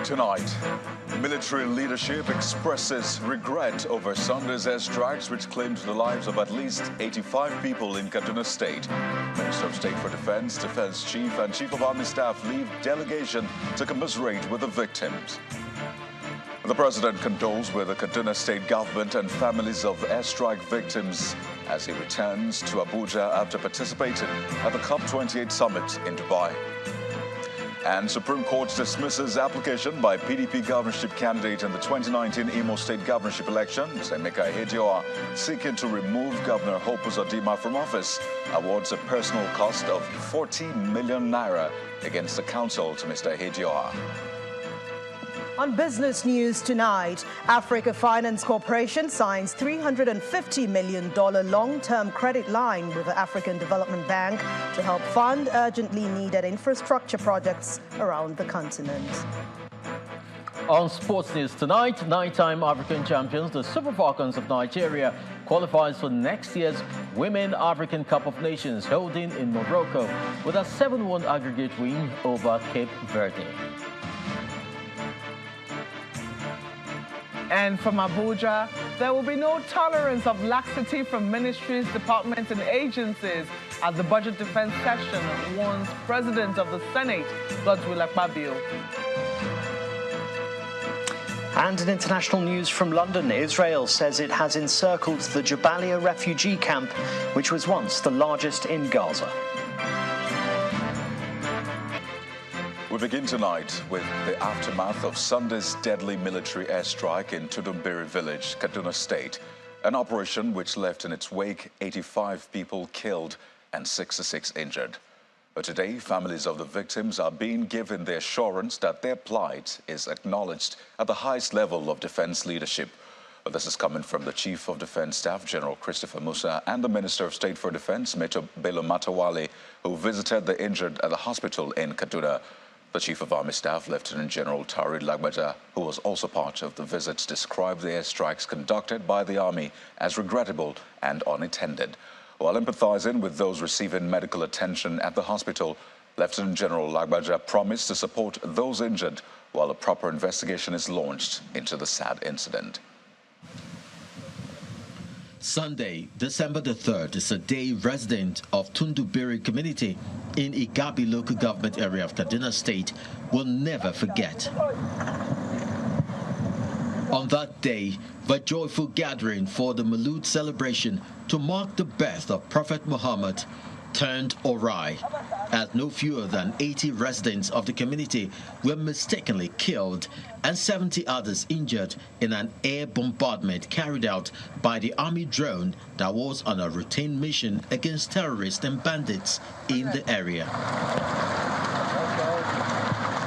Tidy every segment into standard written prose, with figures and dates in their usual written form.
Tonight, military leadership expresses regret over Sunday's airstrikes which claimed the lives of at least 85 people in Kaduna State. Minister of State for Defense, Defense Chief and Chief of Army Staff lead delegation to commiserate with the victims. The President condoles with the Kaduna State government and families of airstrike victims as he returns to Abuja after participating at the COP28 summit in Dubai. And Supreme Court dismisses application by PDP governorship candidate in the 2019 Imo State governorship election, Emeka Ihedioha, seeking to remove Governor Hope Uzodinma from office, awards a personal cost of 40 million naira against the council to Mr. Ihedioha. On business news tonight, Africa Finance Corporation signs $350 million long-term credit line with the African Development Bank to help fund urgently needed infrastructure projects around the continent. On sports news tonight, nine-time African champions, the Super Falcons of Nigeria, qualifies for next year's Women African Cup of Nations holding in Morocco with a 7-1 aggregate win over Cape Verde. And from Abuja, there will be no tolerance of laxity from ministries, departments and agencies at the budget defense session, warns President of the Senate, Godswill Akpabio. And in international news from London, Israel says it has encircled the Jabalia refugee camp, which was once the largest in Gaza. We begin tonight with the aftermath of Sunday's deadly military airstrike in Tudumbiri village, Kaduna State, an operation which left in its wake 85 people killed and 66 injured. But today, families of the victims are being given the assurance that their plight is acknowledged at the highest level of defense leadership. This is coming from the Chief of Defense Staff, General Christopher Musa, and the Minister of State for Defense, Major Bello Matawale, who visited the injured at the hospital in Kaduna. The Chief of Army Staff, Lieutenant General Tarid Lagbaja, who was also part of the visits, described the airstrikes conducted by the Army as regrettable and unintended. While empathizing with those receiving medical attention at the hospital, Lieutenant General Lagbaja promised to support those injured while a proper investigation is launched into the sad incident. Sunday, December the 3rd, is a day resident of Tundubiri community in Igabi local government area of Kaduna State will never forget. On that day, the joyful gathering for the Maulud celebration to mark the birth of Prophet Muhammad turned awry, as no fewer than 80 residents of the community were mistakenly killed and 70 others injured in an air bombardment carried out by the army drone that was on a routine mission against terrorists and bandits in the area.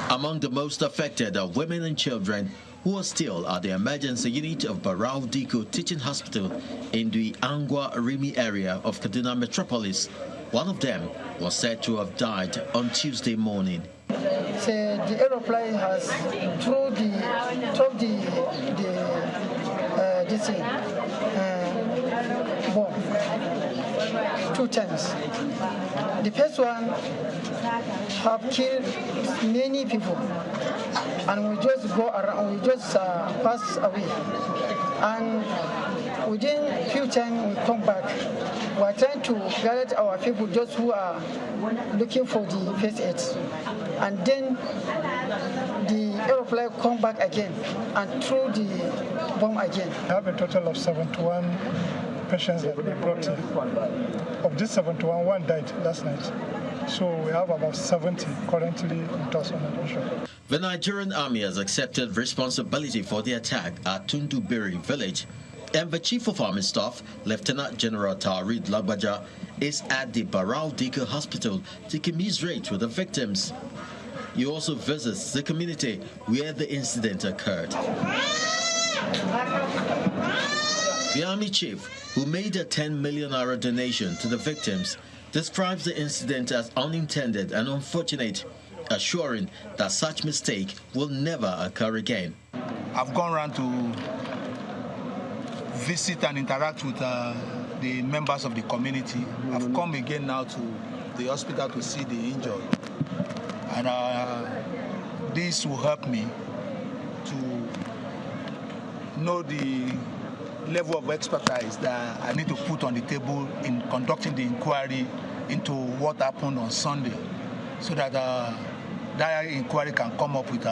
Among the most affected are women and children who are still at the emergency unit of Barau Diko Teaching Hospital in the Angwa Arimi area of Kaduna Metropolis. One of them was said to have died on Tuesday morning. So the aeroplane has through this thing, bomb 2 times. The first one have killed many people, and we just go around, we just pass away, and within a few times we come back. We are trying to gather our people, those who are looking for the first aid, and then the aeroplane come back again and threw the bomb again. We have a total of 71 patients that we brought in. Of these 71, one died last night. So we have about 70 currently with us on admission. The Nigerian army has accepted responsibility for the attack at Tundubiri village, and the Chief of Army Staff, Lieutenant General Tarid Lagbaja, is at the Barau Diko Hospital to commiserate with the victims. He also visits the community where the incident occurred. The Army Chief, who made a 10 million naira donation to the victims, describes the incident as unintended and unfortunate, assuring that such mistake will never occur again. I've gone around to visit and interact with the members of the community. I've come again now to the hospital to see the injured. And this will help me to know the level of expertise that I need to put on the table in conducting the inquiry into what happened on Sunday, so that that inquiry can come up with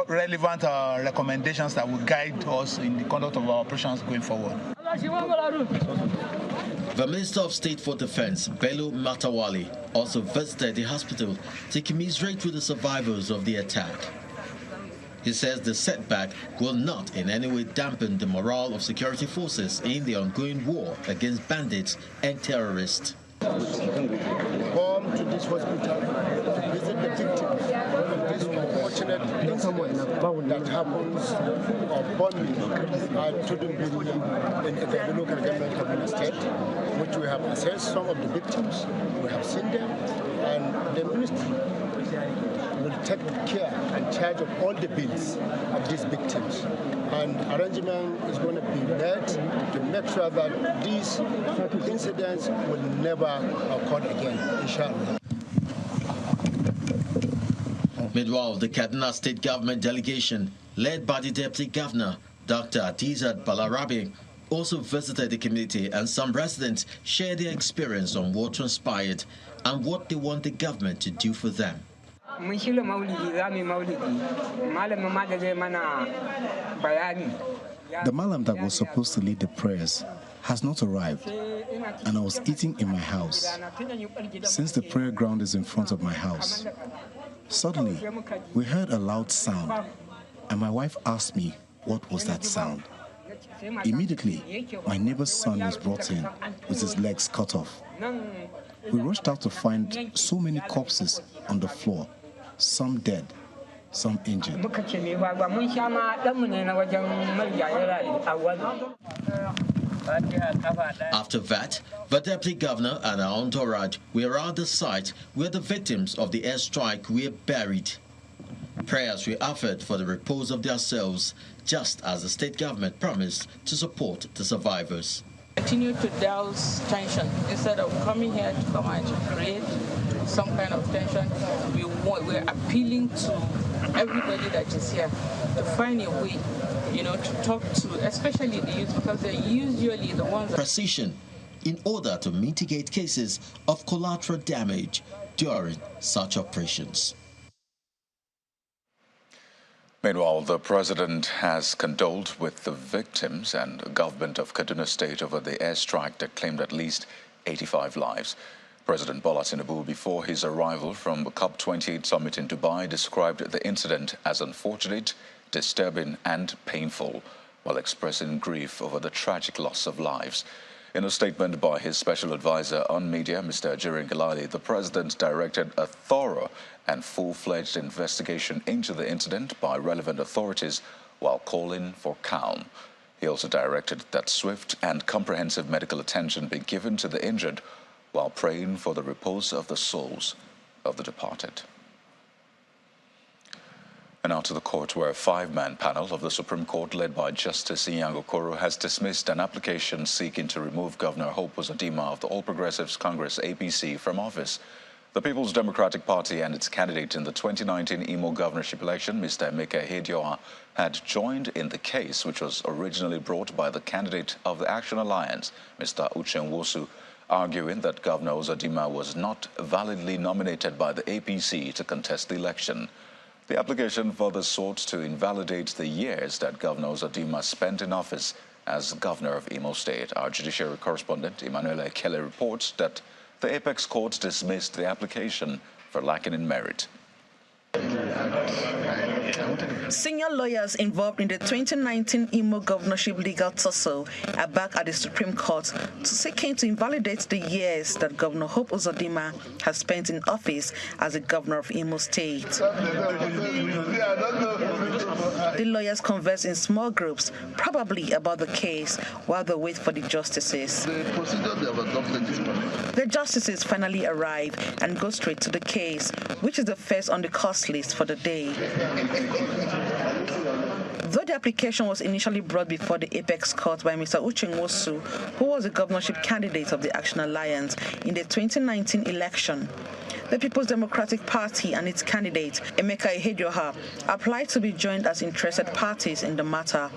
relevant recommendations that will guide us in the conduct of our operations going forward. The Minister of State for Defense, Bello Matawali, also visited the hospital to commiserate with the survivors of the attack. He says the setback will not in any way dampen the morale of security forces in the ongoing war against bandits and terrorists. Come to this hospital to visit the victims of this unfortunate incident that happens of bombing at Tudunbiri in the local government of the state, which we have assessed some of the victims, we have seen them, and the ministry will take care and charge of all the bills of these victims. And arrangement is going to be made to make sure that these incidents will never occur again, inshallah. Meanwhile, the Kaduna State Government delegation, led by the Deputy Governor, Dr. Adizat Balarabe, also visited the community, and some residents shared their experience on what transpired and what they want the government to do for them. The Malam that was supposed to lead the prayers has not arrived, and I was eating in my house. Since the prayer ground is in front of my house, suddenly we heard a loud sound, and my wife asked me what was that sound. Immediately, my neighbor's son was brought in with his legs cut off. We rushed out to find so many corpses on the floor, some dead, some injured. After that, the Deputy Governor and our entourage were around the site where the victims of the airstrike were buried. Prayers were offered for the repose of their souls, just as the state government promised to support the survivors. Continue to douse tension instead of coming here to come and create some kind of tension. We're appealing to everybody that is here to find a way, to talk to, especially the youth, because they're usually the ones. Precision in order to mitigate cases of collateral damage during such operations. Meanwhile, the president has condoled with the victims and the government of Kaduna State over the airstrike that claimed at least 85 lives. President Bola Tinubu, before his arrival from the COP28 summit in Dubai, described the incident as unfortunate, disturbing and painful, while expressing grief over the tragic loss of lives. In a statement by his special advisor on media, Mr. Jirin Galali, the president directed a thorough and full-fledged investigation into the incident by relevant authorities while calling for calm. He also directed that swift and comprehensive medical attention be given to the injured while praying for the repose of the souls of the departed. And now to the court, where a five-man panel of the Supreme Court, led by Justice Inyang Okoro, has dismissed an application seeking to remove Governor Hope Uzodimma of the All Progressives Congress APC from office. The People's Democratic Party and its candidate in the 2019 Imo governorship election, Mr. Emeka Ihedioha, had joined in the case, which was originally brought by the candidate of the Action Alliance, Mr. Uche Nwosu, arguing that Governor Uzodimma was not validly nominated by the APC to contest the election. The application further sought to invalidate the years that Governor Uzodimma spent in office as governor of Imo State. Our judiciary correspondent, Emmanuel Kelly, reports that the Apex Court dismissed the application for lacking in merit. Senior lawyers involved in the 2019 Imo governorship legal tussle are back at the Supreme Court seeking to invalidate the years that Governor Hope Uzodimma has spent in office as the governor of Imo State. The lawyers converse in small groups, probably about the case, while they wait for the justices. The justices finally arrive and go straight to the case, which is the first on the cost list for the day. Though the application was initially brought before the Apex Court by Mr. Uche Nwosu, who was the governorship candidate of the Action Alliance in the 2019 election, The People's Democratic Party and its candidate, Emeka Ihedioha, applied to be joined as interested parties in the matter.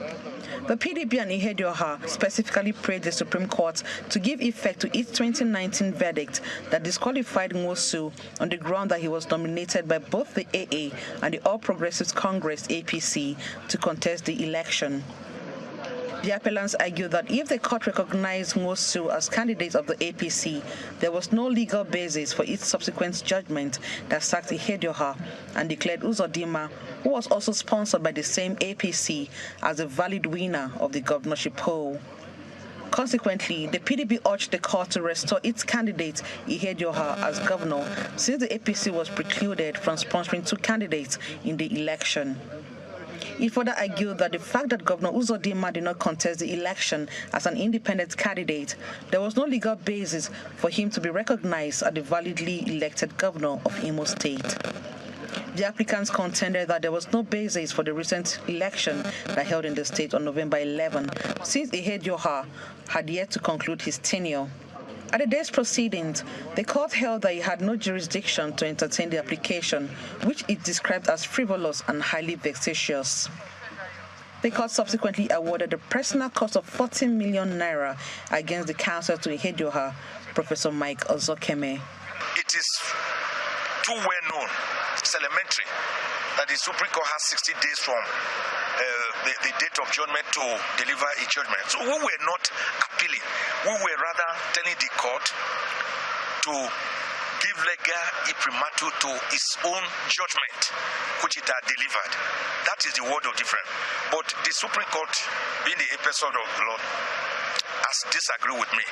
The PDP and Ihedioha specifically prayed the Supreme Court to give effect to its 2019 verdict that disqualified Nwosu on the ground that he was nominated by both the AA and the All Progressives Congress APC to contest the election. The appellants argued that if the court recognized Nwosu as candidate of the APC, there was no legal basis for its subsequent judgment that sacked Ihedioha and declared Uzodimma, who was also sponsored by the same APC, as a valid winner of the governorship poll. Consequently, the PDP urged the court to restore its candidate, Ihedioha, as governor, since the APC was precluded from sponsoring two candidates in the election. It further argued that the fact that Governor Uzodimma did not contest the election as an independent candidate, there was no legal basis for him to be recognized as the validly elected governor of Imo State. The applicants contended that there was no basis for the recent election that held in the state on November 11, since Ihedioha had yet to conclude his tenure. At the day's proceedings, the court held that it had no jurisdiction to entertain the application, which it described as frivolous and highly vexatious. The court subsequently awarded the personal cost of 40 million naira against the counsel to Ihedioha, Professor Mike Ozokeme. It is too well known, it's elementary, that the Supreme Court has 60 days from the date of judgment to deliver a judgment. So we were not appealing. We were rather telling the court to give legal imprimatur to its own judgment, which it had delivered. That is the word of difference. But the Supreme Court, being the apex of the law, has disagreed with me,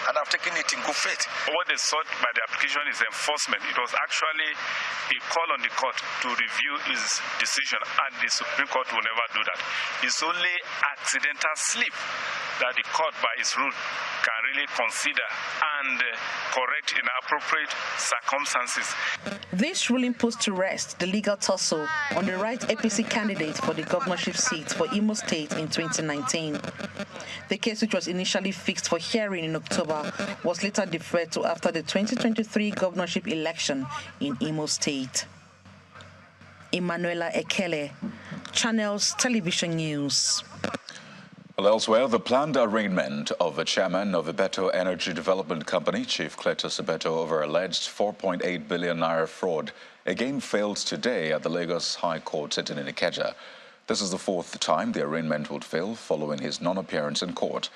and I've taken it in good faith. What they sought by the application is enforcement. It was actually a call on the court to review his decision, and the Supreme Court will never do that. It's only accidental slip that the court, by its rule, can really consider and correct in appropriate circumstances. This ruling puts to rest the legal tussle on the right APC candidate for the governorship seat for Imo State in 2019. The case, which was initially fixed for hearing in October, was later deferred to after the 2023 governorship election in Imo State. Emanuela Ekele, Channels Television News. Well, elsewhere, the planned arraignment of the chairman of Ibeto Energy Development Company, Chief Cletus Ibeto, over alleged 4.8 billion naira fraud again failed today at the Lagos High Court sitting in Ikeja. This is the fourth time the arraignment would fail following his non-appearance in court.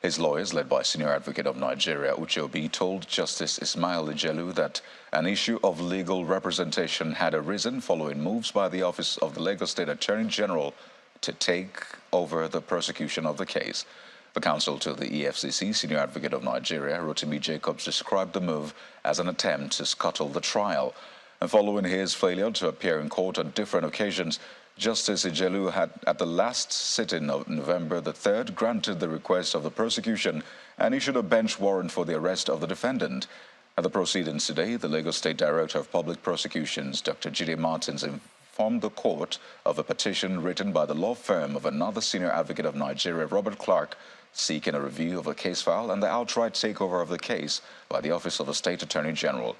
His lawyers, led by Senior Advocate of Nigeria, Uche Obi, told Justice Ismail Ijelu that an issue of legal representation had arisen following moves by the Office of the Lagos State Attorney General to take over the prosecution of the case. The counsel to the EFCC, Senior Advocate of Nigeria, Rotimi Jacobs, described the move as an attempt to scuttle the trial. And following his failure to appear in court on different occasions, Justice Ijelu had, at the last sitting of November the 3rd, granted the request of the prosecution and issued a bench warrant for the arrest of the defendant. At the proceedings today, the Lagos State Director of Public Prosecutions, Dr. Jide Martins, informed the court of a petition written by the law firm of another Senior Advocate of Nigeria, Robert Clark, seeking a review of the case file and the outright takeover of the case by the Office of the State Attorney General.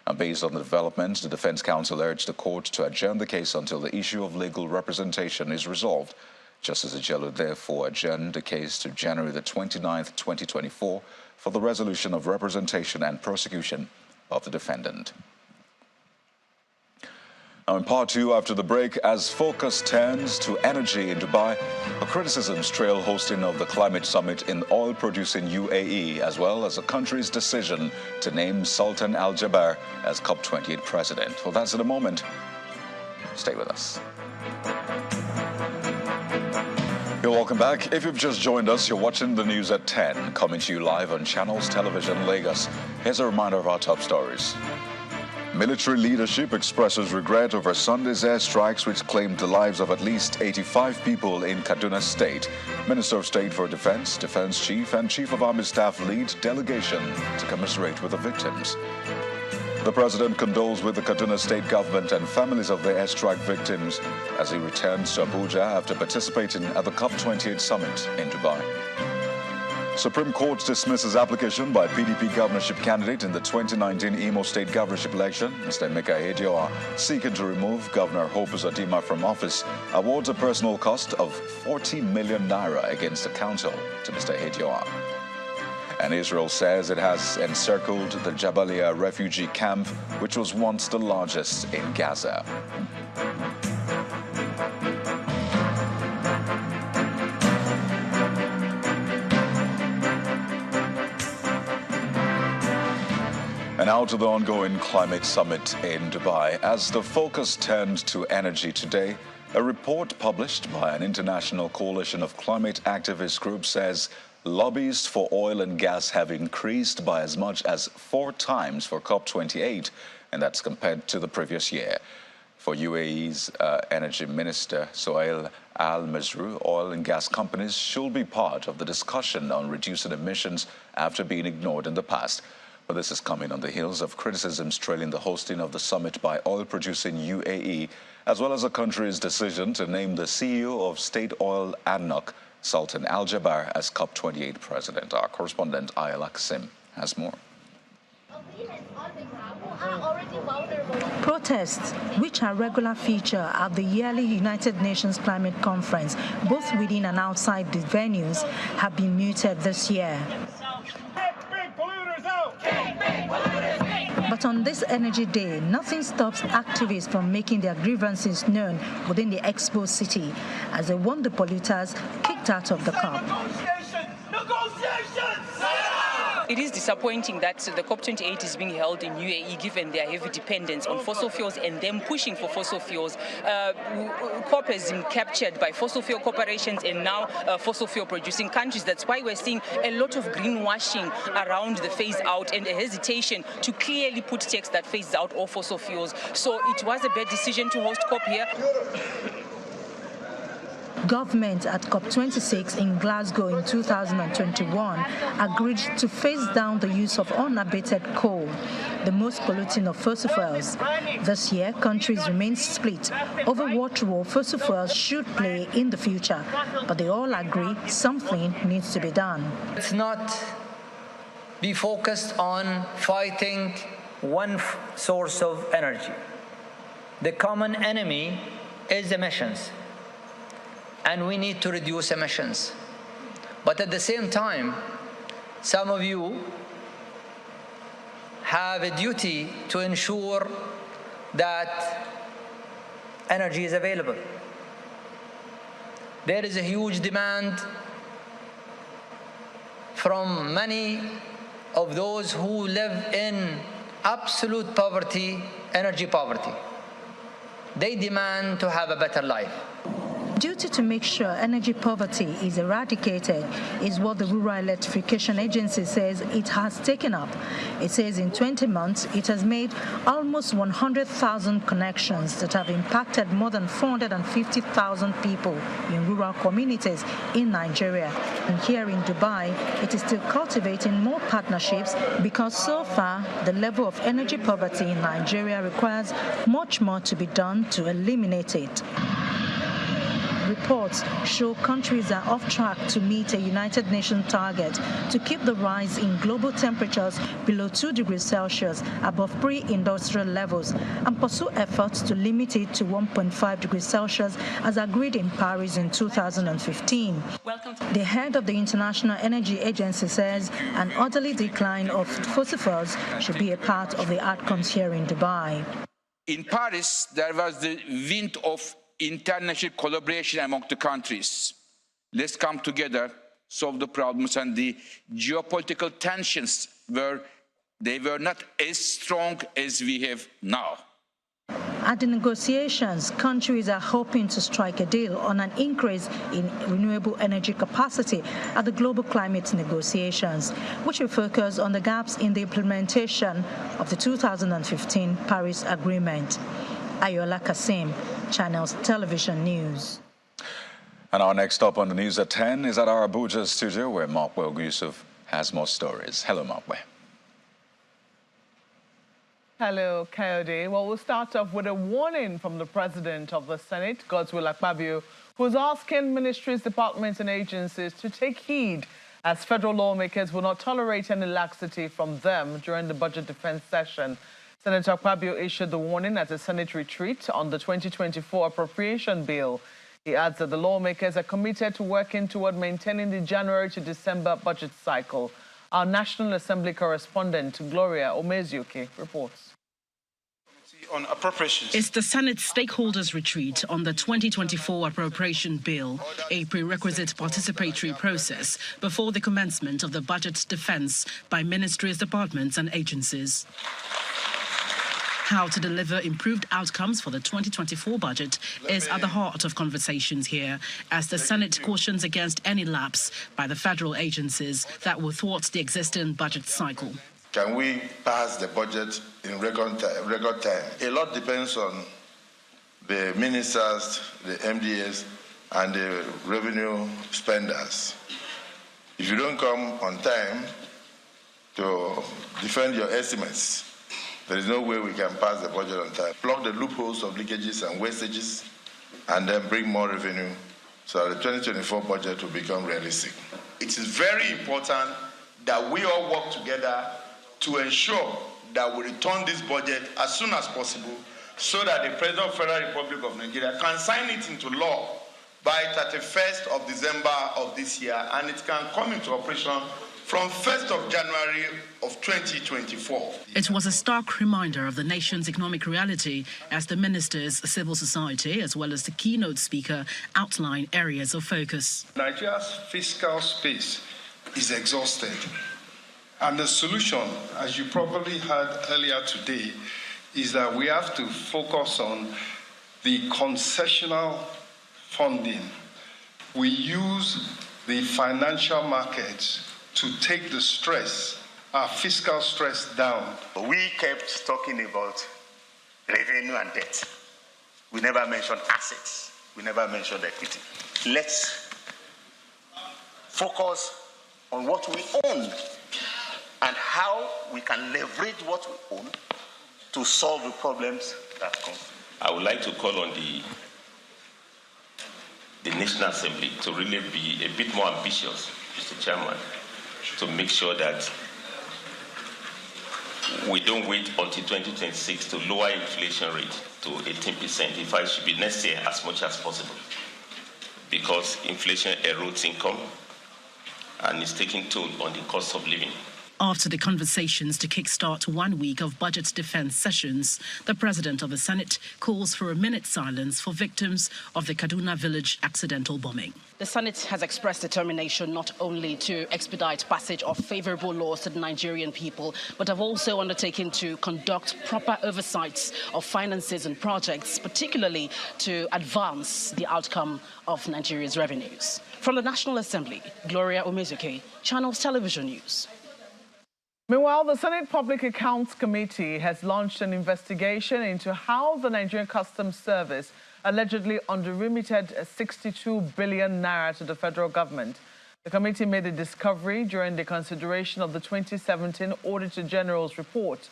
And based on the developments, the defense counsel urged the court to adjourn the case until the issue of legal representation is resolved. Justice Ijelu therefore adjourned the case to January the 29th, 2024 for the resolution of representation and prosecution of the defendant. Now in part two, after the break, as focus turns to energy in Dubai, a criticisms trail hosting of the climate summit in oil-producing UAE, as well as the country's decision to name Sultan Al Jaber as COP28 president. Well, that's in a moment. Stay with us. You're welcome back. If you've just joined us, you're watching the news at 10, coming to you live on Channels Television Lagos. Here's a reminder of our top stories. Military leadership expresses regret over Sunday's airstrikes which claimed the lives of at least 85 people in Kaduna State. Minister of State for Defense, Defense Chief, and Chief of Army Staff lead delegation to commiserate with the victims. The President condoles with the Kaduna State government and families of the airstrike victims as he returns to Abuja after participating at the COP28 summit in Dubai. Supreme Court dismisses application by PDP governorship candidate in the 2019 Imo State governorship election. Mr. Emeka Ehedioha, seeking to remove Governor Hope Uzodimma from office, awards a personal cost of 40 million naira against the council to Mr. Ehedioha. And Israel says it has encircled the Jabalia refugee camp, which was once the largest in Gaza. And now to the ongoing climate summit in Dubai. As the focus turned to energy today, a report published by an international coalition of climate activist groups says lobbies for oil and gas have increased by as much as 4 times for COP28, and that's compared to the previous year. For UAE's Energy Minister Sohail Al-Mazrou, oil and gas companies should be part of the discussion on reducing emissions after being ignored in the past. But this is coming on the heels of criticisms trailing the hosting of the summit by oil-producing UAE, as well as the country's decision to name the CEO of State Oil ADNOC, Sultan Al Jaber, as COP28 president. Our correspondent Ayala Kasim has more. Protests, which are a regular feature at the yearly United Nations Climate Conference, both within and outside the venues, have been muted this year. But on this Energy Day, nothing stops activists from making their grievances known within the Expo City as they want the polluters kicked out of the COP. It is disappointing that the COP28 is being held in UAE given their heavy dependence on fossil fuels and them pushing for fossil fuels. COP has been captured by fossil fuel corporations and now fossil fuel producing countries. That's why we're seeing a lot of greenwashing around the phase out and a hesitation to clearly put text that phases out all fossil fuels. So it was a bad decision to host COP here. Government at COP26 in Glasgow in 2021 agreed to phase down the use of unabated coal, the most polluting of fossil fuels. This year, countries remain split over what role fossil fuels should play in the future, but they all agree something needs to be done. Let's not be focused on fighting one source of energy. The common enemy is emissions. And we need to reduce emissions. But at the same time, some of you have a duty to ensure that energy is available. There is a huge demand from many of those who live in absolute poverty, energy poverty. They demand to have a better life. Duty to make sure energy poverty is eradicated is what the Rural Electrification Agency says it has taken up. It says in 20 months, it has made almost 100,000 connections that have impacted more than 450,000 people in rural communities in Nigeria. And here in Dubai, it is still cultivating more partnerships because so far, the level of energy poverty in Nigeria requires much more to be done to eliminate it. Reports show countries are off track to meet a United Nations target to keep the rise in global temperatures below 2 degrees Celsius above pre-industrial levels and pursue efforts to limit it to 1.5 degrees Celsius as agreed in Paris in 2015. The head of the International Energy Agency says an orderly decline of fossil fuels should be a part of the outcomes here in Dubai. In Paris, there was the wind of international collaboration among the countries. Let's come together, solve the problems, and the geopolitical tensions were not as strong as we have now. At the negotiations, countries are hoping to strike a deal on an increase in renewable energy capacity at the global climate negotiations, which will focus on the gaps in the implementation of the 2015 Paris Agreement. Ayola Kasim, Channels Television News. And our next stop on the news at 10 is at our Abuja studio where Mokwe Yusuf has more stories. Hello, Mokwe. Hello, Kayode. Well, we'll start off with a warning from the President of the Senate, Godswill Akpabio, who's asking ministries, departments and agencies to take heed as federal lawmakers will not tolerate any laxity from them during the budget defense session. Senator Akpabio issued the warning at a Senate retreat on the 2024 appropriation bill. He adds that the lawmakers are committed to working toward maintaining the January to December budget cycle. Our National Assembly correspondent, Gloria Omezuke, reports. On appropriations. It's the Senate stakeholders retreat on the 2024 appropriation bill, a prerequisite participatory process before the commencement of the budget defense by ministries, departments and agencies. How to deliver improved outcomes for the 2024 budget is at the heart of conversations here, as the Senate cautions against any lapse by the federal agencies that will thwart the existing budget cycle. Can we pass the budget in record time? A lot depends on the ministers, the MDAs, and the revenue spenders. If you don't come on time to defend your estimates, there is no way we can pass the budget on time. Plug the loopholes of leakages and wastages, and then bring more revenue so that the 2024 budget will become realistic. It is very important that we all work together to ensure that we return this budget as soon as possible so that the President of the Federal Republic of Nigeria can sign it into law by 31st of December of this year, and it can come into operation from 1st of January of 2024. It was a stark reminder of the nation's economic reality as the ministers, civil society, as well as the keynote speaker outline areas of focus. Nigeria's fiscal space is exhausted. And the solution, as you probably heard earlier today, is that we have to focus on the concessional funding. We use the financial markets to take the stress, our fiscal stress down. We kept talking about revenue and debt. We never mentioned assets. We never mentioned equity. Let's focus on what we own and how we can leverage what we own to solve the problems that come. I would like to call on the National Assembly to really be a bit more ambitious, Mr. Chairman, to make sure that we don't wait until 2026 to lower inflation rate to 18%. In fact, it should be next year as much as possible, because inflation erodes income and is taking toll on the cost of living. After the conversations to kickstart 1 week of budget defense sessions, the President of the Senate calls for a minute's silence for victims of the Kaduna village accidental bombing. The Senate has expressed determination not only to expedite passage of favorable laws to the Nigerian people, but have also undertaken to conduct proper oversights of finances and projects, particularly to advance the outcome of Nigeria's revenues. From the National Assembly, Gloria Omezuke, Channels Television News. Meanwhile, the Senate Public Accounts Committee has launched an investigation into how the Nigerian Customs Service allegedly under-remitted 62 billion naira to the federal government. The committee made a discovery during the consideration of the 2017 Auditor General's report.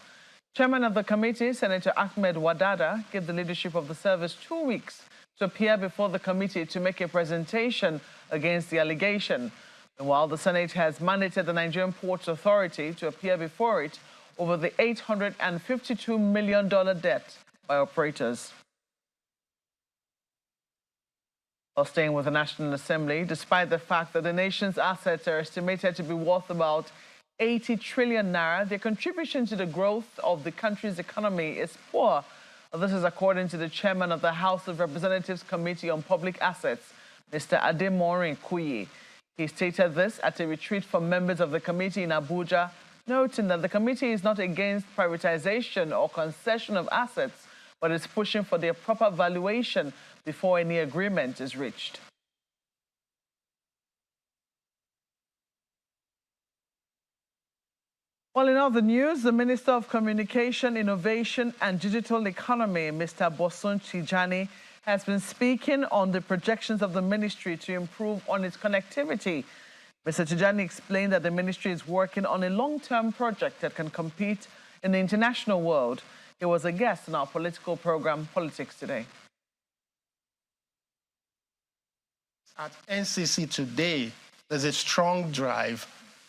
Chairman of the committee, Senator Ahmed Wadada, gave the leadership of the service 2 weeks to appear before the committee to make a presentation against the allegation. While the Senate has mandated the Nigerian Ports Authority to appear before it over the $852 million debt by operators. While staying with the National Assembly, despite the fact that the nation's assets are estimated to be worth about 80 trillion naira, their contribution to the growth of the country's economy is poor. This is according to the chairman of the House of Representatives Committee on Public Assets, Mr. Ademorin Kuyi. He stated this at a retreat for members of the committee in Abuja, noting that the committee is not against privatization or concession of assets, but is pushing for their proper valuation before any agreement is reached. Well, in other news, the Minister of Communication, Innovation and Digital Economy, Mr. Bosun Tijani, has been speaking on the projections of the ministry to improve on its connectivity. Mr. Tijani explained that the ministry is working on a long-term project that can compete in the international world. He was a guest in our political program, Politics Today. At NCC today, there's a strong drive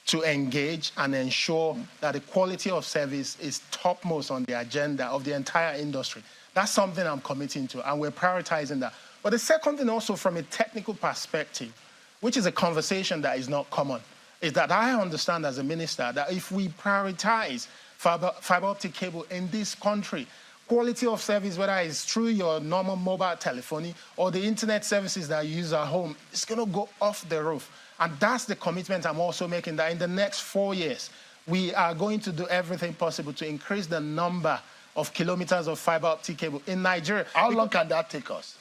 to engage and ensure that the quality of service is topmost on the agenda of the entire industry. That's something I'm committing to, and we're prioritizing that. But the second thing also from a technical perspective, which is a conversation that is not common, is that I understand as a minister that if we prioritize fiber optic cable in this country, quality of service, whether it's through your normal mobile telephony or the internet services that you use at home, it's going to go off the roof. And that's the commitment I'm also making, that in the next 4 years, we are going to do everything possible to increase the number of kilometers of fiber optic cable in Nigeria. How long can that take us?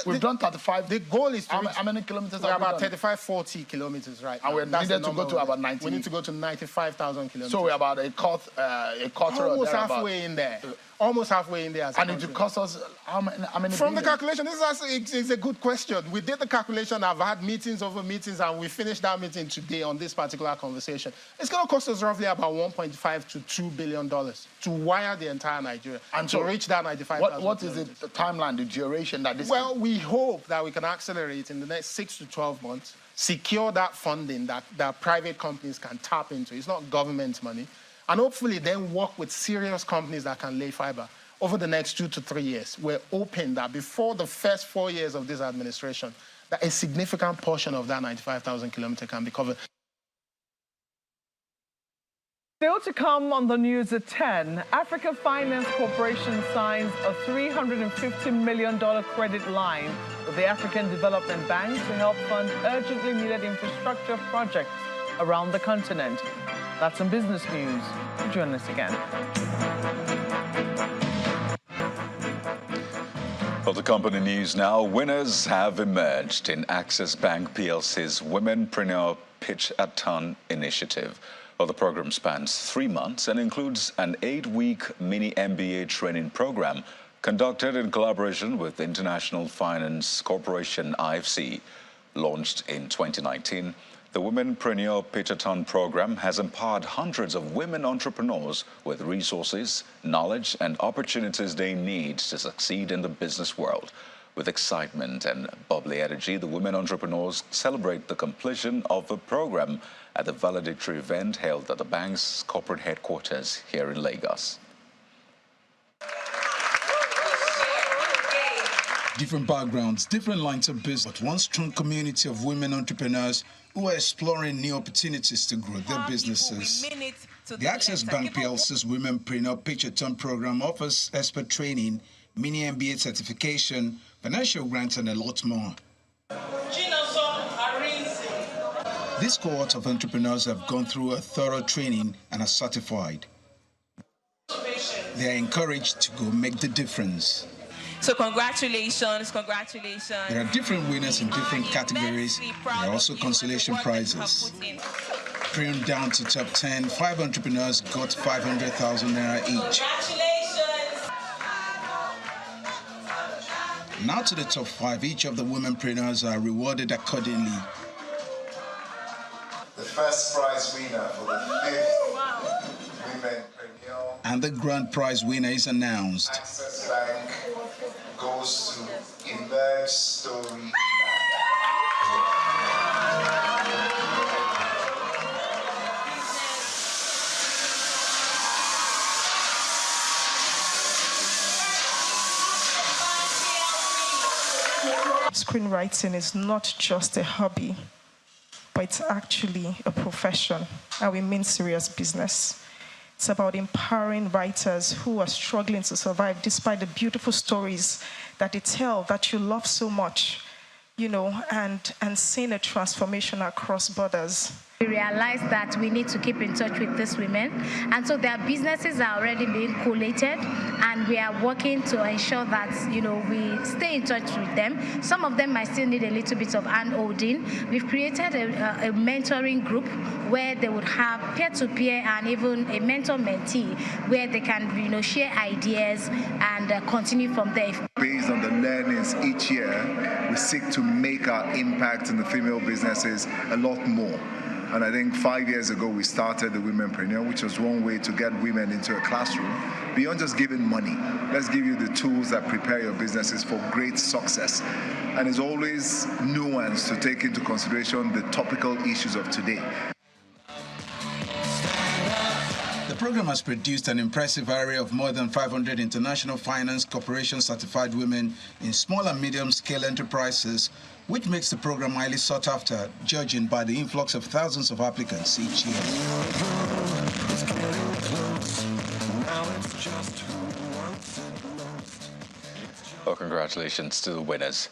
We've done 35. The goal is to reach, how many kilometers we're have we about done? 35, 40 kilometers right and now. And we needed to go to about 90. We need to go to 95,000 kilometers. So we're about a quarter almost halfway in there. Almost halfway in there. And it will cost us how many From billion? the calculation, this is a good question. We did the calculation. I've had meetings over meetings, and we finished that meeting today on this particular conversation. It's going to cost us roughly about $1.5 to $2 billion to wire the entire Nigeria and to reach that 95,000. What is the timeline, the duration that this? Well, we hope that we can accelerate in the next 6 to 12 months, secure that funding that private companies can tap into. It's not government money. And hopefully then work with serious companies that can lay fiber over the next 2 to 3 years. We're hoping that before the first 4 years of this administration, that a significant portion of that 95,000 kilometers can be covered. Still to come on the news at 10, Africa Finance Corporation signs a $350 million credit line with the African Development Bank to help fund urgently needed infrastructure projects around the continent. That's some business news. Join us again. Well, the company news now. Winners have emerged in Access Bank PLC's Womenpreneur Pitch a Ton initiative. Well, the program spans 3 months and includes an 8-week mini MBA training program conducted in collaboration with International Finance Corporation, IFC. Launched in 2019, the Womenpreneur Pitch a Ton program has empowered hundreds of women entrepreneurs with resources, knowledge, and opportunities they need to succeed in the business world. With excitement and bubbly energy, the women entrepreneurs celebrate the completion of the program at the valedictory event held at the bank's corporate headquarters here in Lagos. Different backgrounds, different lines of business, but one strong community of women entrepreneurs who are exploring new opportunities to grow their businesses. The Access Bank PLC's Womenpreneur Pitch a Ton program offers expert training, mini MBA certification, financial grants, and a lot more. This cohort of entrepreneurs have gone through a thorough training and are certified. They are encouraged to go make the difference. So congratulations. There are different winners in different categories. There are also consolation prizes. Trimmed down to top 10, 5 entrepreneurs got 500,000 naira each. Now to the top 5, each of the womenpreneurs are rewarded accordingly. The first prize winner for the 5th Womenpreneur and the grand prize winner is announced. Access Bank goes to Emerge Story. Screenwriting is not just a hobby, but it's actually a profession, and we mean serious business. It's about empowering writers who are struggling to survive despite the beautiful stories that they tell that you love so much, you know, and seeing a transformation across borders. We realized that we need to keep in touch with these women, and so their businesses are already being collated, and we are working to ensure that, you know, we stay in touch with them. Some of them might still need a little bit of hand-holding. We've created a mentoring group where they would have peer-to-peer and even a mentor-mentee where they can, you know, share ideas and continue from there. Based on the learnings each year, we seek to make our impact in the female businesses a lot more. And I think 5 years ago, we started the Womenpreneur, which was one way to get women into a classroom beyond just giving money, let's give you the tools that prepare your businesses for great success. And it's always nuance to take into consideration the topical issues of today. The program has produced an impressive array of more than 500 International Finance Corporation certified women in small and medium-scale enterprises, which makes the program highly sought after, judging by the influx of thousands of applicants each year. Well, congratulations to the winners.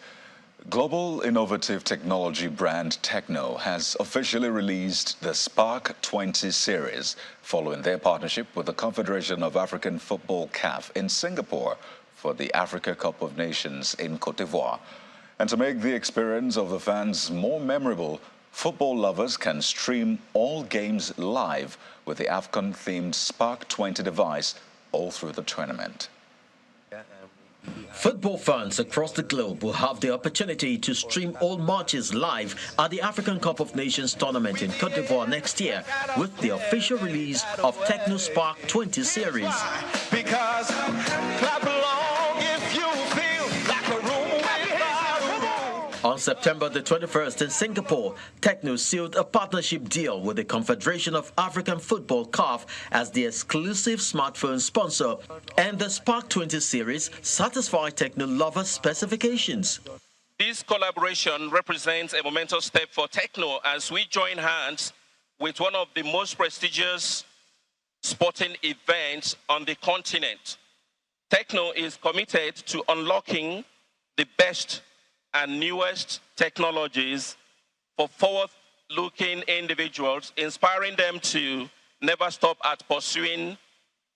Global innovative technology brand Tecno has officially released the Spark 20 series following their partnership with the Confederation of African Football CAF in Singapore for the Africa Cup of Nations in Côte d'Ivoire. And to make the experience of the fans more memorable, football lovers can stream all games live with the AFCON-themed Spark 20 device all through the tournament. Football fans across the globe will have the opportunity to stream all matches live at the African Cup of Nations tournament in Côte d'Ivoire next year with the official release of Tecno Spark 20 series. Because clap along if you feel like a room without a roof. On September the 21st in Singapore, Tecno sealed a partnership deal with the Confederation of African Football CAF as the exclusive smartphone sponsor, and the Spark 20 series satisfy Tecno lovers' specifications. This collaboration represents a momentous step for Tecno as we join hands with one of the most prestigious sporting events on the continent. Tecno is committed to unlocking the best and newest technologies for forward-looking individuals, inspiring them to never stop at pursuing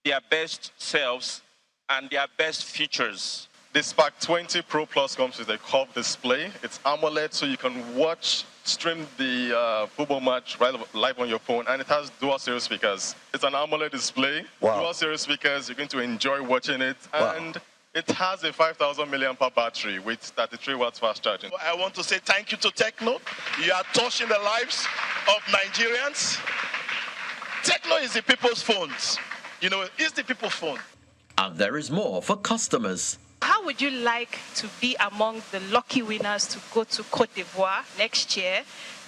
their best selves and their best futures. The Spark 20 Pro Plus comes with a curved display. It's AMOLED, so you can stream the football match live on your phone, and it has dual stereo speakers. It's an AMOLED display, dual stereo speakers. You're going to enjoy watching it, and it has a 5,000 milliampere battery with 33 watts fast charging. I want to say thank you to Tecno. You are touching the lives of Nigerians. Tecno is the people's phones. You know, it's the people's phone. And there is more for customers. How would you like to be among the lucky winners to go to Côte d'Ivoire next year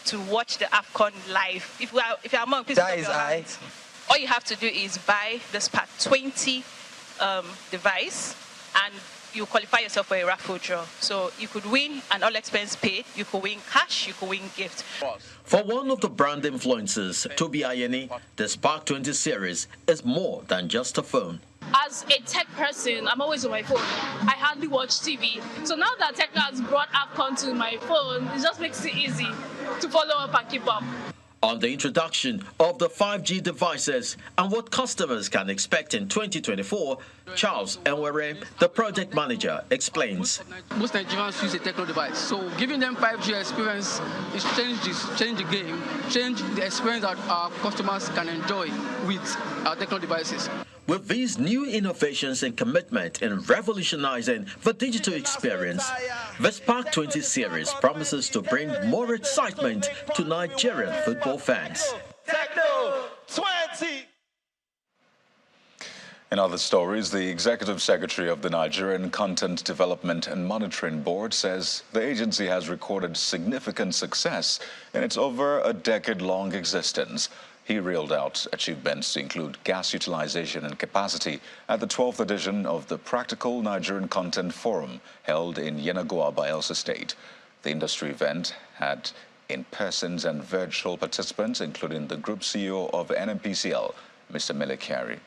to watch the AFCON live? If you're among, please put your hands. All you have to do is buy the Spark 20 device, and you qualify yourself for a raffle draw. So you could win an all-expense paid, you could win cash, you could win gift. For one of the brand influencers, Toby Ayeni, the Spark 20 series is more than just a phone. As a tech person, I'm always on my phone. I hardly watch TV. So now that Tecno has brought AFCON to my phone, it just makes it easy to follow up and keep up. On the introduction of the 5G devices and what customers can expect in 2024, Charles Enwere, the project manager, explains. Most Nigerians use a Tecno device, so giving them 5G experience is change the game, change the experience that our customers can enjoy with our Tecno devices. With these new innovations and commitment in revolutionizing the digital experience, the Spark 20 series promises to bring more excitement to Nigerian football fans. Tecno 20! In other stories, the Executive Secretary of the Nigerian Content Development and Monitoring Board says the agency has recorded significant success in its over a decade-long existence. He reeled out achievements to include gas utilization and capacity at the 12th edition of the Practical Nigerian Content Forum held in Yenagoa, Bayelsa State. The industry event had in-persons and virtual participants, including the Group CEO of NNPCL, Mr. Mele Kyari.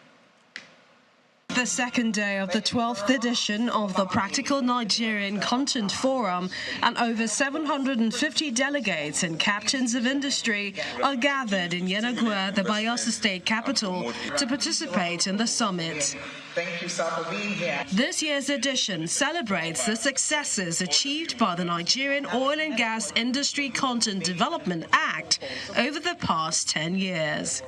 The second day of the 12th edition of the Practical Nigerian Content Forum, and over 750 delegates and captains of industry are gathered in Yenagoa, the Bayelsa State capital, to participate in the summit. Thank you, sir, for being here. This year's edition celebrates the successes achieved by the Nigerian Oil and Gas Industry Content Development Act over the past 10 years.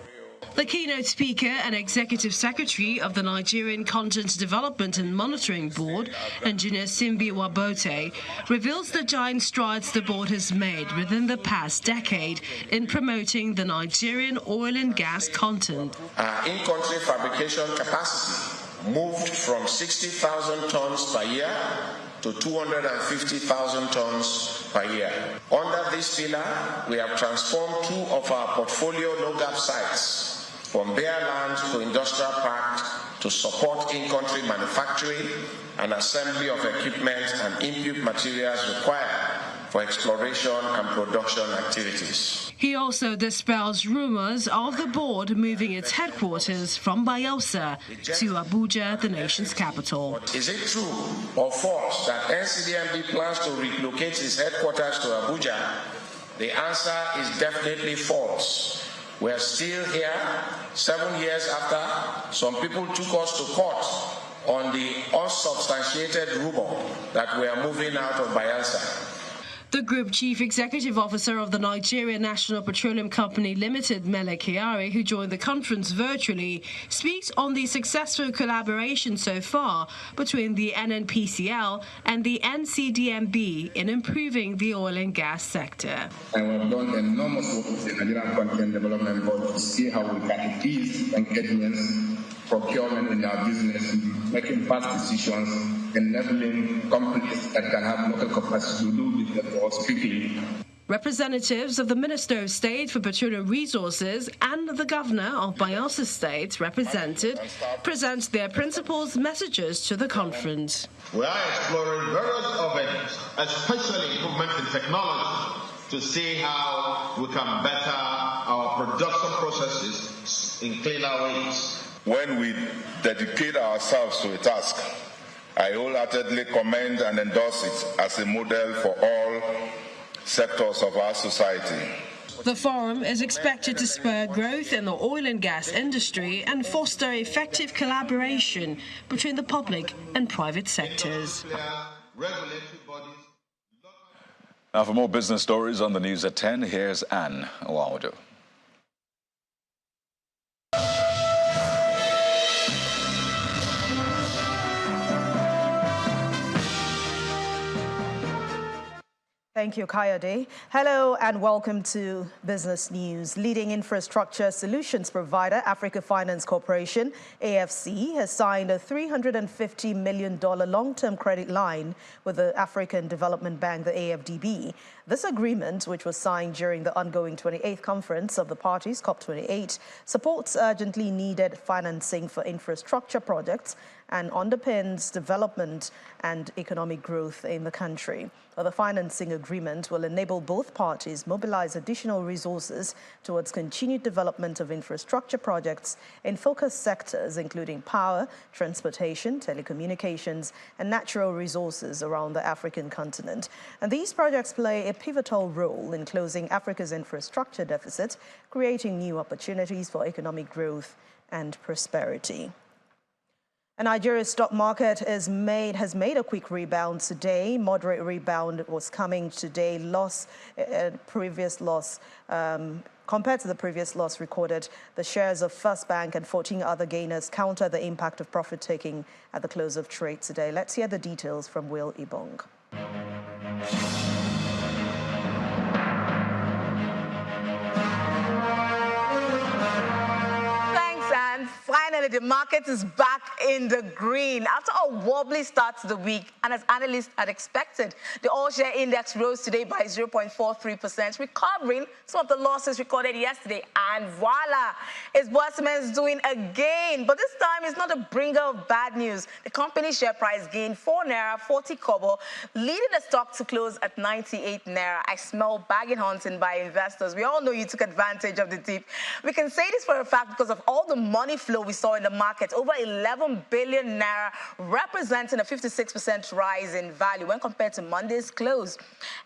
The keynote speaker and executive secretary of the Nigerian Content Development and Monitoring Board, Engineer Simbi Wabote, reveals the giant strides the board has made within the past decade in promoting the Nigerian oil and gas content. In-country fabrication capacity moved from 60,000 tons per year to 250,000 tons per year. Under this pillar, we have transformed 2 of our portfolio no-gap sites from bare land to industrial park to support in-country manufacturing and assembly of equipment and input materials required for exploration and production activities. He also dispels rumors of the board moving its headquarters from Bielsa to Abuja, the nation's capital. Is it true or false that NCDMB plans to relocate its headquarters to Abuja? The answer is definitely false. We are still here 7 years after some people took us to court on the unsubstantiated rumor that we are moving out of Bielsa. The Group Chief Executive Officer of the Nigeria National Petroleum Company Limited, Mele Kyari, who joined the conference virtually, speaks on the successful collaboration so far between the NNPCL and the NCDMB in improving the oil and gas sector. And we have done enormous work with the Nigerian Content Development Board to see how we can increase engagements, procurement in our business, making fast decisions, enabling companies that can have local capacity to do business for us quickly. Representatives of the Minister of State for Petroleum Resources and the Governor of Bayelsa State represented present their principals' messages to the conference. We are exploring various avenues, especially improvements in technology, to see how we can better our production processes in cleaner ways. When we dedicate ourselves to a task, I wholeheartedly commend and endorse it as a model for all sectors of our society. The forum is expected to spur growth in the oil and gas industry and foster effective collaboration between the public and private sectors. Now, for more business stories on the news at 10, here's Anne Owaudo. Thank you, Kayode. Hello and welcome to Business News. Leading infrastructure solutions provider Africa Finance Corporation, AFC, has signed a $350 million long-term credit line with the African Development Bank, the AFDB. This agreement, which was signed during the ongoing 28th conference of the parties, COP28, supports urgently needed financing for infrastructure projects and underpins development and economic growth in the country. The financing agreement will enable both parties mobilize additional resources towards continued development of infrastructure projects in focused sectors, including power, transportation, telecommunications, and natural resources around the African continent. And these projects play a pivotal role in closing Africa's infrastructure deficit, creating new opportunities for economic growth and prosperity. Nigeria's stock market has made a quick rebound today. Moderate rebound was coming today. Compared to the previous loss recorded, the shares of First Bank and 14 other gainers counter the impact of profit taking at the close of trade today. Let's hear the details from Will Ibong. Finally, the market is back in the green after a wobbly start to the week, and as analysts had expected, the all-share index rose today by 0.43%, recovering some of the losses recorded yesterday. And voila, it's Boasemen's doing again, but this time it's not a bringer of bad news. The company's share price gained 4 naira 40 kobo, leading the stock to close at 98 naira. I smell bargain hunting by investors. We all know you took advantage of the dip. We can say this for a fact because of all the money flow we saw in the market, over 11 billion naira, representing a 56% rise in value when compared to Monday's close.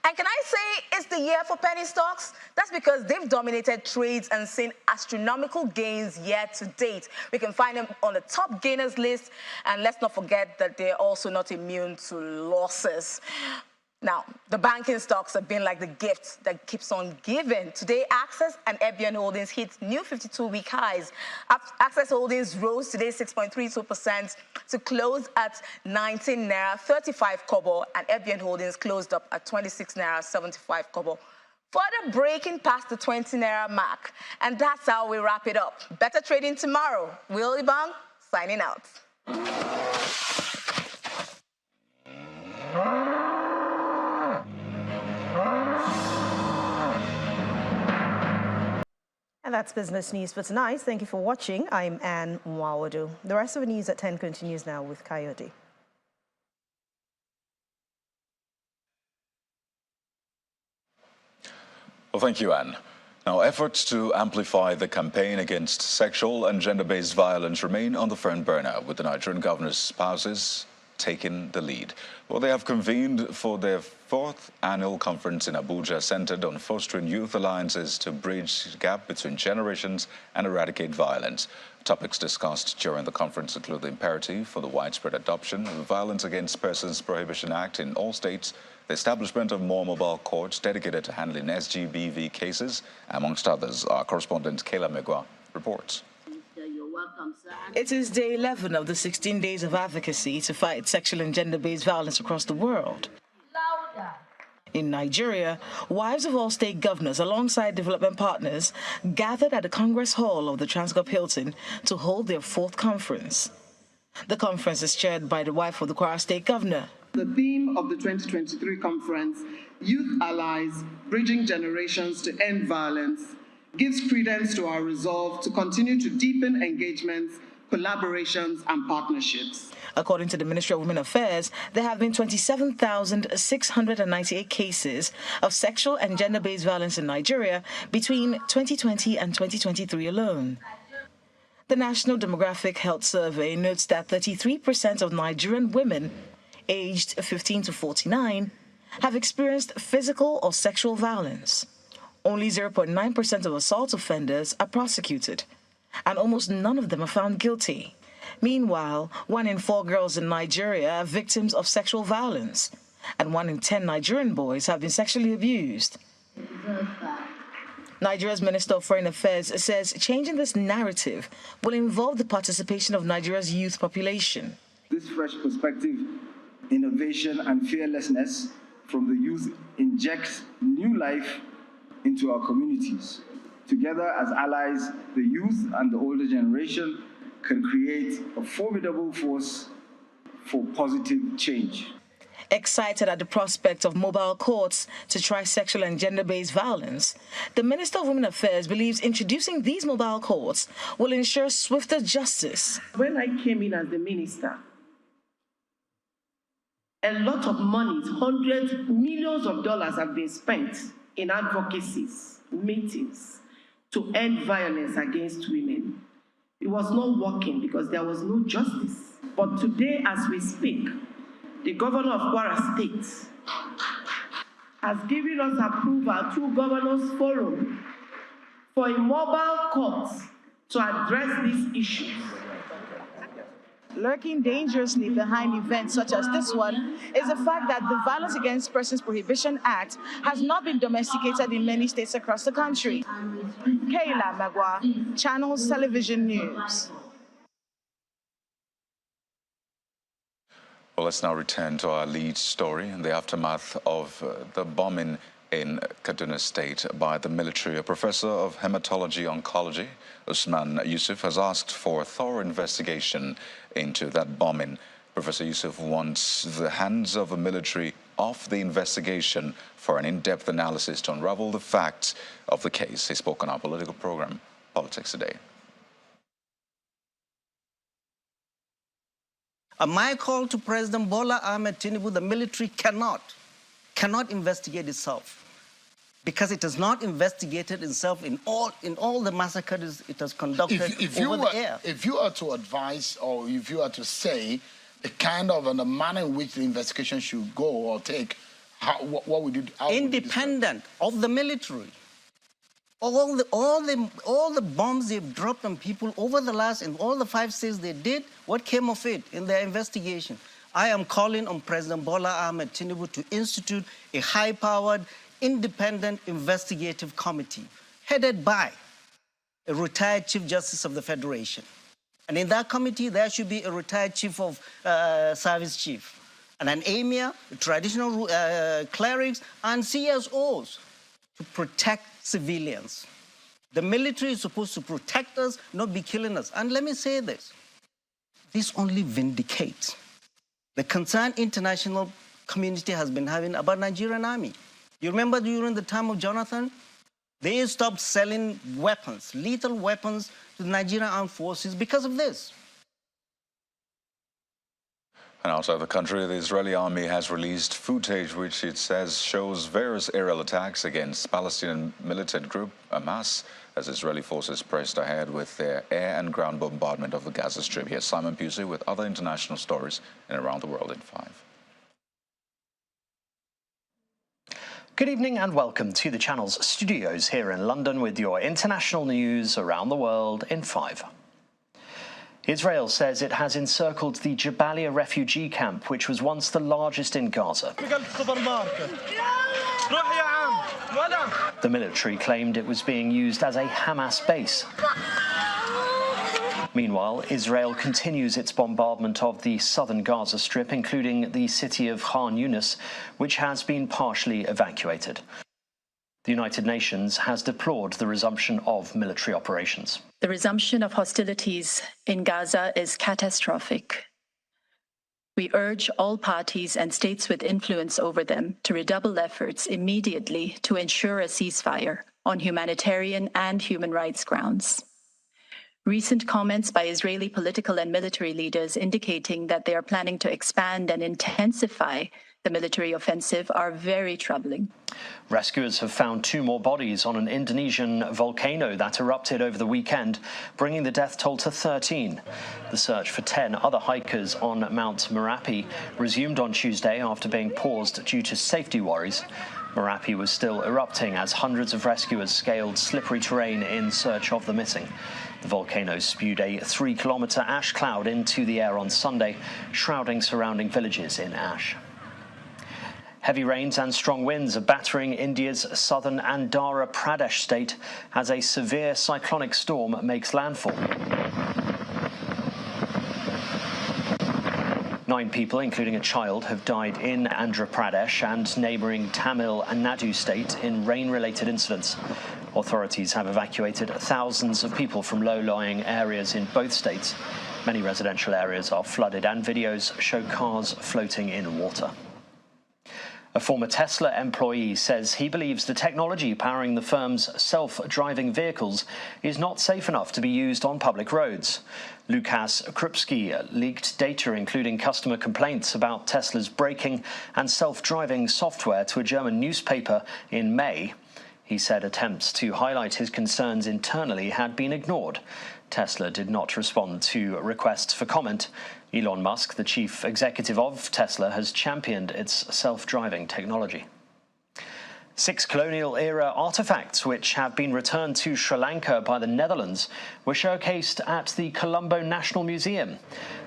And can I say it's the year for penny stocks? That's because they've dominated trades and seen astronomical gains year to date. We can find them on the top gainers list, and let's not forget that they're also not immune to losses. Now, the banking stocks have been like the gift that keeps on giving. Today, Access and Ebion Holdings hit new 52-week highs. Access Holdings rose today 6.32% to close at 19 naira 35 kobo, and Ebion Holdings closed up at 26 naira 75 kobo. Further breaking past the 20 naira mark. And that's how we wrap it up. Better trading tomorrow. Will Ibang, signing out. And that's business news for tonight. Thank you for watching. I'm Anne Mwawadu. The rest of the news at 10 continues now with Coyote. Well, thank you, Anne. Now, efforts to amplify the campaign against sexual and gender-based violence remain on the front burner, with the Nigerian governor's spouses taking the lead. Well, they have convened for their fourth annual conference in Abuja, centered on fostering youth alliances to bridge the gap between generations and eradicate violence. Topics discussed during the conference include the imperative for the widespread adoption of the Violence Against Persons Prohibition Act in all states, the establishment of more mobile courts dedicated to handling SGBV cases, amongst others. Our correspondent Kayla Megwa reports. It is day 11 of the 16 days of advocacy to fight sexual and gender-based violence across the world. In Nigeria, wives of all state governors alongside development partners gathered at the Congress Hall of the Transcorp Hilton to hold their fourth conference. The conference is chaired by the wife of the Kwara State Governor. The theme of the 2023 conference, Youth Allies, Bridging Generations to End Violence, gives credence to our resolve to continue to deepen engagements, collaborations, and partnerships. According to the Ministry of Women Affairs, there have been 27,698 cases of sexual and gender-based violence in Nigeria between 2020 and 2023 alone. The National Demographic Health Survey notes that 33% of Nigerian women aged 15 to 49 have experienced physical or sexual violence. Only 0.9% of assault offenders are prosecuted, and almost none of them are found guilty. Meanwhile, 1 in 4 girls in Nigeria are victims of sexual violence, and 1 in 10 Nigerian boys have been sexually abused. Nigeria's Minister of Foreign Affairs says changing this narrative will involve the participation of Nigeria's youth population. This fresh perspective, innovation, and fearlessness from the youth injects new life into our communities. Together as allies, the youth and the older generation can create a formidable force for positive change. Excited at the prospect of mobile courts to try sexual and gender-based violence, the Minister of Women Affairs believes introducing these mobile courts will ensure swifter justice. When I came in as the minister, a lot of money, hundreds, millions of dollars have been spent in advocacies, meetings, to end violence against women. It was not working because there was no justice. But today, as we speak, the governor of Kwara State has given us approval through Governors Forum for a mobile court to address these issues. Lurking dangerously behind events such as this one is the fact that the Violence Against Persons Prohibition Act has not been domesticated in many states across the country. Kayla Magwa, Channels Television News. Well, let's now return to our lead story in the aftermath of the bombing in Kaduna State by the military. A professor of hematology oncology, Usman Yusuf, has asked for a thorough investigation into that bombing. Professor Yusuf wants the hands of the military off the investigation for an in-depth analysis to unravel the facts of the case. He spoke on our political program, Politics Today. My call to President Bola Ahmed Tinubu, the military cannot investigate itself, because it has not investigated itself in all the massacres it has conducted over the air. If you are to advise, or if you are to say the kind of and the manner in which the investigation should go or take, what would you do? Independent of the military. All the bombs they've dropped on people over the last, in all the 5 states they did, what came of it in their investigation? I am calling on President Bola Ahmed Tinubu to institute a high-powered, independent investigative committee headed by a retired Chief Justice of the Federation. And in that committee, there should be a retired Chief of Service Chief, and an emir, traditional clerics, and CSOs to protect civilians. The military is supposed to protect us, not be killing us. And let me say this. this only vindicates the concern international community has been having about Nigerian army. You remember during the time of Jonathan, they stopped selling weapons, lethal weapons, to the Nigerian armed forces because of this. And outside the country, the Israeli army has released footage which it says shows various aerial attacks against Palestinian militant group Hamas as Israeli forces pressed ahead with their air and ground bombardment of the Gaza Strip. Here's Simon Pusey with other international stories in Around the World in 5. Good evening and welcome to the Channel's studios here in London with your international news around the world in 5. Israel says it has encircled the Jabalia refugee camp, which was once the largest in Gaza. The military claimed it was being used as a Hamas base. Meanwhile, Israel continues its bombardment of the southern Gaza Strip, including the city of Khan Yunis, which has been partially evacuated. The United Nations has deplored the resumption of military operations. The resumption of hostilities in Gaza is catastrophic. We urge all parties and states with influence over them to redouble efforts immediately to ensure a ceasefire on humanitarian and human rights grounds. Recent comments by Israeli political and military leaders indicating that they are planning to expand and intensify the military offensive are very troubling. Rescuers have found 2 more bodies on an Indonesian volcano that erupted over the weekend, bringing the death toll to 13. The search for 10 other hikers on Mount Merapi resumed on Tuesday after being paused due to safety worries. Merapi was still erupting as hundreds of rescuers scaled slippery terrain in search of the missing. The volcano spewed a 3-kilometre ash cloud into the air on Sunday, shrouding surrounding villages in ash. Heavy rains and strong winds are battering India's southern Andhra Pradesh state as a severe cyclonic storm makes landfall. 9 people, including a child, have died in Andhra Pradesh and neighbouring Tamil Nadu state in rain-related incidents. Authorities have evacuated thousands of people from low-lying areas in both states. Many residential areas are flooded and videos show cars floating in water. A former Tesla employee says he believes the technology powering the firm's self-driving vehicles is not safe enough to be used on public roads. Lukasz Krupski leaked data including customer complaints about Tesla's braking and self-driving software to a German newspaper in May. He said attempts to highlight his concerns internally had been ignored. Tesla did not respond to requests for comment. Elon Musk, the chief executive of Tesla, has championed its self-driving technology. 6 colonial-era artefacts, which have been returned to Sri Lanka by the Netherlands, were showcased at the Colombo National Museum.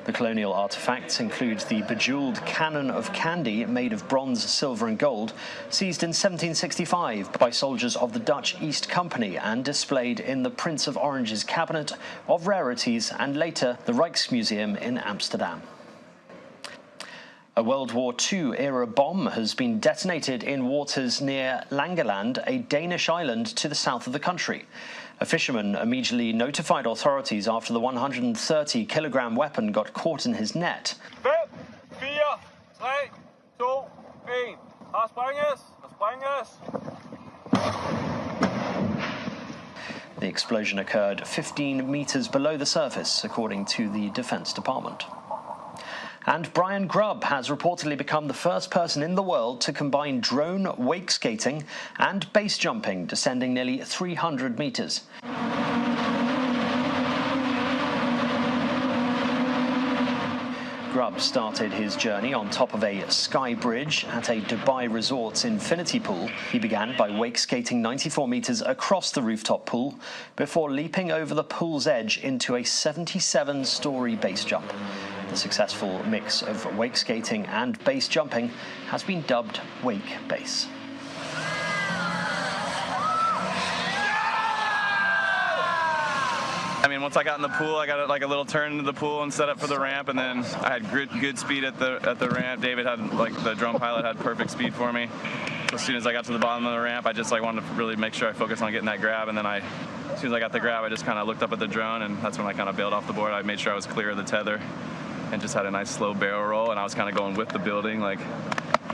The colonial artefacts include the bejeweled cannon of candy made of bronze, silver and gold, seized in 1765 by soldiers of the Dutch East Company and displayed in the Prince of Orange's Cabinet of Rarities and later the Rijksmuseum in Amsterdam. A World War II-era bomb has been detonated in waters near Langeland, a Danish island to the south of the country. A fisherman immediately notified authorities after the 130-kilogram weapon got caught in his net. 5, 4, 3, 2, 1. The explosion occurred 15 meters below the surface, according to the Defense Department. And Brian Grubb has reportedly become the first person in the world to combine drone wake skating and base jumping, descending nearly 300 meters. Grubb started his journey on top of a sky bridge at a Dubai resort's infinity pool. He began by wake skating 94 meters across the rooftop pool before leaping over the pool's edge into a 77-story base jump. The successful mix of wake skating and base jumping has been dubbed Wake Base. I mean, once I got in the pool, I got like a little turn into the pool and set up for the ramp, and then I had good speed at the ramp. David had, like, the drone pilot had perfect speed for me. As soon as I got to the bottom of the ramp, I just wanted to really make sure I focused on getting that grab, and then I as soon as I got the grab, I just kind of looked up at the drone, and that's when I kind of bailed off the board. I made sure I was clear of the tether and just had a nice slow barrel roll, and I was kind of going with the building, like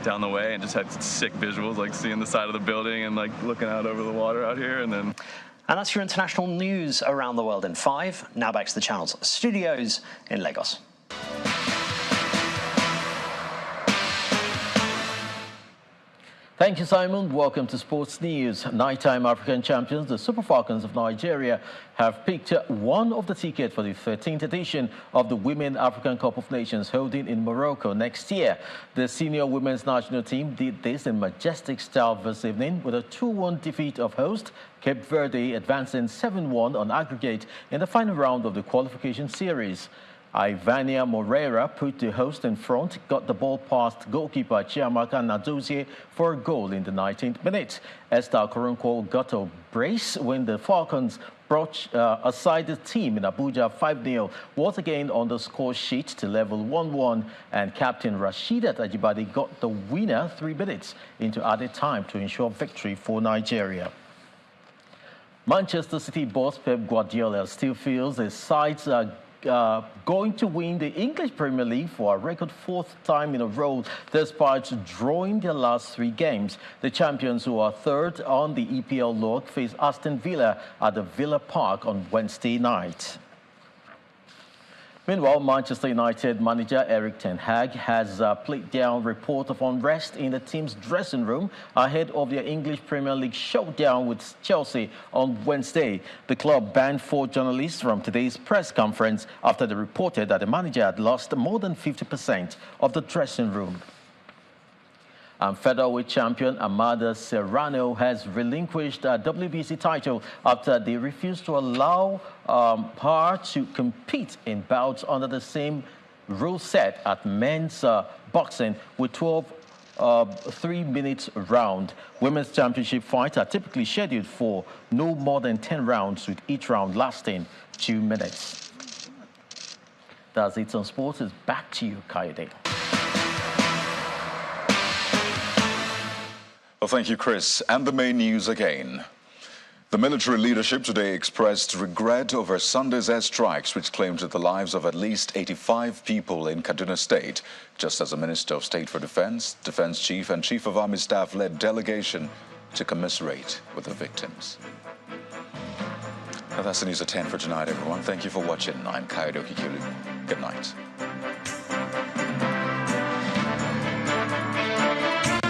down the way, and just had sick visuals, like seeing the side of the building and like looking out over the water out here. And that's your international news around the world in 5. Now back to the channel's studios in Lagos. Thank you, Simon. Welcome to Sports News. Nighttime African champions, the Super Falcons of Nigeria, have picked one of the tickets for the 13th edition of the Women African Cup of Nations holding in Morocco next year. The senior women's national team did this in majestic style this evening with a 2-1 defeat of host Cape Verde, advancing 7-1 on aggregate in the final round of the qualification series. Ivania Moreira put the host in front, got the ball past goalkeeper Chiamaka Nadozie for a goal in the 19th minute. Esther Koronko got a brace when the Falcons brought aside the team in Abuja 5-0, was again on the score sheet to level 1-1, and captain Rasheedat Ajibade got the winner 3 minutes into added time to ensure victory for Nigeria. Manchester City boss Pep Guardiola still feels his sides are going to win the English Premier League for a record 4th time in a row, despite drawing their last 3 games. The champions, who are 3rd on the EPL log, face Aston Villa at the Villa Park on Wednesday night. Meanwhile, Manchester United manager Erik ten Hag has played down report of unrest in the team's dressing room ahead of their English Premier League showdown with Chelsea on Wednesday. The club banned 4 journalists from today's press conference after they reported that the manager had lost more than 50% of the dressing room. And featherweight champion Amanda Serrano has relinquished a WBC title after they refused to allow her to compete in bouts under the same rule set at men's boxing with 12 3-minute round. Women's championship fights are typically scheduled for no more than 10 rounds, with each round lasting 2 minutes. That's it on sports. It's back to you, Kayode. Well, thank you, Chris. And the main news again. The military leadership today expressed regret over Sunday's airstrikes, which claimed the lives of at least 85 people in Kaduna State, just as the Minister of State for Defense, Defense Chief and Chief of Army Staff led delegation to commiserate with the victims. Now, that's the news at 10 for tonight, everyone. Thank you for watching. I'm Kayode Okikulu. Good night.